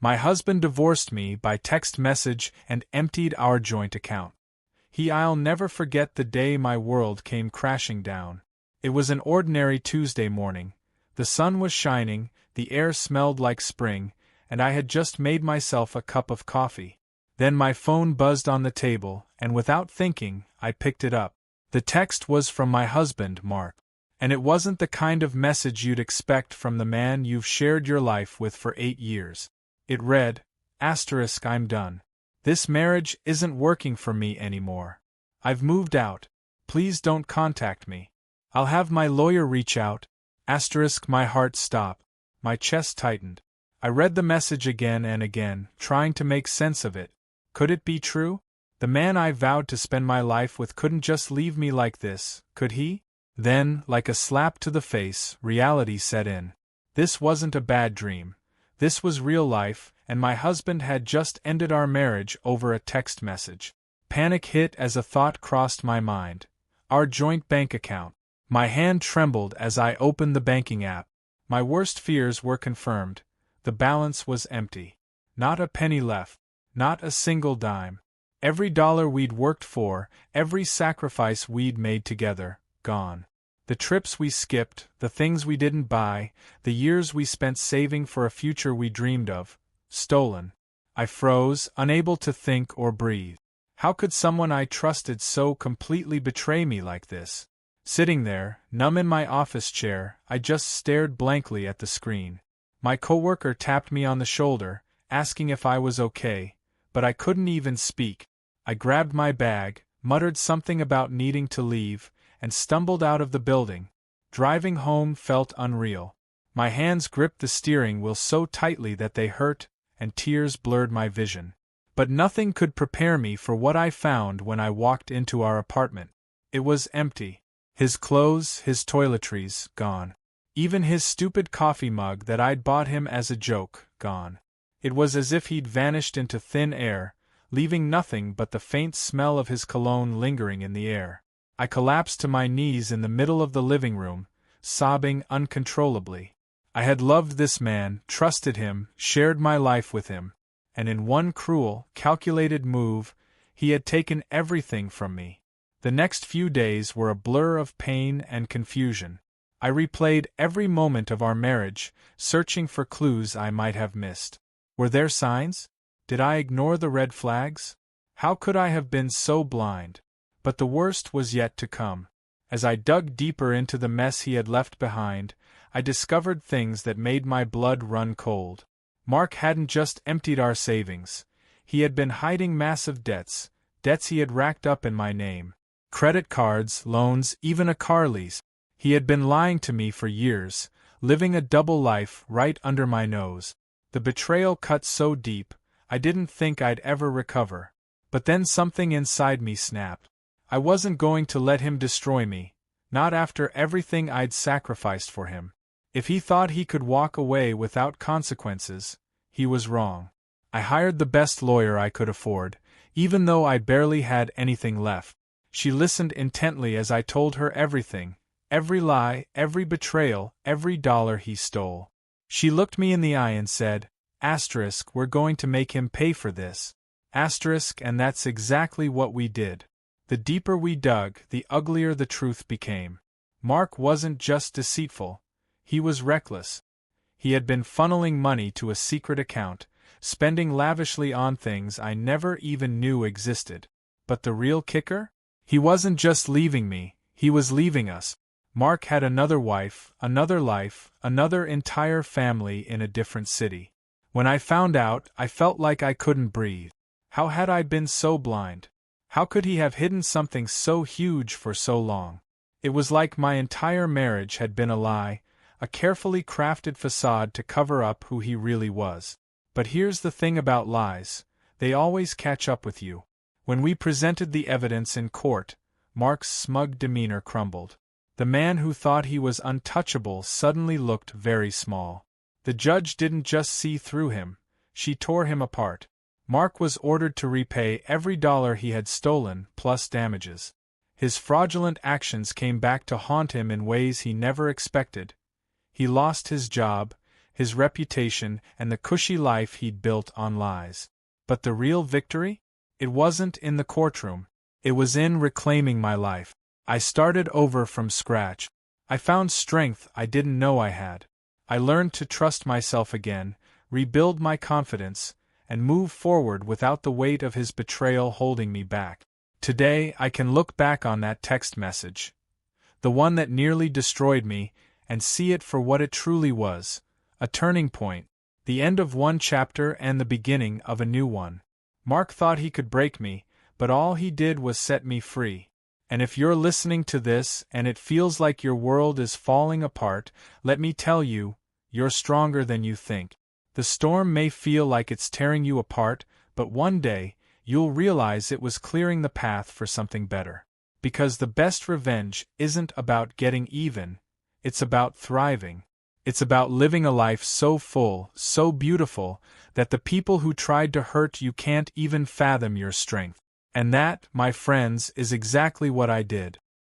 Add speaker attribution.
Speaker 1: My husband divorced me by text message and emptied our joint account. I'll never forget the day my world came crashing down. It was an ordinary Tuesday morning. The sun was shining, the air smelled like spring, and I had just made myself a cup of coffee. Then my phone buzzed on the table, and without thinking, I picked it up. The text was from my husband, Mark. And it wasn't the kind of message you'd expect from the man you've shared your life with for 8 years. It read, "I'm done. This marriage isn't working for me anymore. I've moved out. Please don't contact me. I'll have my lawyer reach out. My heart stopped. My chest tightened. I read the message again and again, trying to make sense of it. Could it be true? The man I vowed to spend my life with couldn't just leave me like this, could he? Then, like a slap to the face, reality set in. This wasn't a bad dream. This was real life, and my husband had just ended our marriage over a text message. Panic hit as a thought crossed my mind. Our joint bank account. My hand trembled as I opened the banking app. My worst fears were confirmed. The balance was empty. Not a penny left. Not a single dime. Every dollar we'd worked for, every sacrifice we'd made together, gone. The trips we skipped, the things we didn't buy, the years we spent saving for a future we dreamed of, stolen. I froze, unable to think or breathe. How could someone I trusted so completely betray me like this? Sitting there, numb in my office chair, I just stared blankly at the screen. My coworker tapped me on the shoulder, asking if I was okay, but I couldn't even speak. I grabbed my bag, muttered something about needing to leave, and stumbled out of the building. Driving home felt unreal. My hands gripped the steering wheel so tightly that they hurt, and tears blurred my vision. But nothing could prepare me for what I found when I walked into our apartment. It was empty. His clothes, his toiletries, gone. Even his stupid coffee mug that I'd bought him as a joke, gone. It was as if he'd vanished into thin air, leaving nothing but the faint smell of his cologne lingering in the air. I collapsed to my knees in the middle of the living room, sobbing uncontrollably. I had loved this man, trusted him, shared my life with him, and in one cruel, calculated move, he had taken everything from me. The next few days were a blur of pain and confusion. I replayed every moment of our marriage, searching for clues I might have missed. Were there signs? Did I ignore the red flags? How could I have been so blind? But the worst was yet to come. As I dug deeper into the mess he had left behind, I discovered things that made my blood run cold. Mark hadn't just emptied our savings. He had been hiding massive debts he had racked up in my name. Credit cards, loans, even a car lease. He had been lying to me for years, living a double life right under my nose. The betrayal cut so deep, I didn't think I'd ever recover. But then something inside me snapped. I wasn't going to let him destroy me, not after everything I'd sacrificed for him. If he thought he could walk away without consequences, he was wrong. I hired the best lawyer I could afford, even though I barely had anything left. She listened intently as I told her everything, every lie, every betrayal, every dollar he stole. She looked me in the eye and said, "We're going to make him pay for this." And that's exactly what we did. The deeper we dug, the uglier the truth became. Mark wasn't just deceitful. He was reckless. He had been funneling money to a secret account, spending lavishly on things I never even knew existed. But the real kicker? He wasn't just leaving me, he was leaving us. Mark had another wife, another life, another entire family in a different city. When I found out, I felt like I couldn't breathe. How had I been so blind? How could he have hidden something so huge for so long? It was like my entire marriage had been a lie, a carefully crafted facade to cover up who he really was. But here's the thing about lies, they always catch up with you. When we presented the evidence in court, Mark's smug demeanor crumbled. The man who thought he was untouchable suddenly looked very small. The judge didn't just see through him, she tore him apart. Mark was ordered to repay every dollar he had stolen, plus damages. His fraudulent actions came back to haunt him in ways he never expected. He lost his job, his reputation, and the cushy life he'd built on lies. But the real victory? It wasn't in the courtroom. It was in reclaiming my life. I started over from scratch. I found strength I didn't know I had. I learned to trust myself again, rebuild my confidence, and move forward without the weight of his betrayal holding me back. Today, I can look back on that text message, the one that nearly destroyed me, and see it for what it truly was, a turning point, the end of one chapter and the beginning of a new one. Mark thought he could break me, but all he did was set me free. And if you're listening to this and it feels like your world is falling apart, let me tell you, you're stronger than you think. The storm may feel like it's tearing you apart, but one day, you'll realize it was clearing the path for something better. Because the best revenge isn't about getting even, it's about thriving. It's about living a life so full, so beautiful, that the people who tried to hurt you can't even fathom your strength. And that, my friends, is exactly what I did.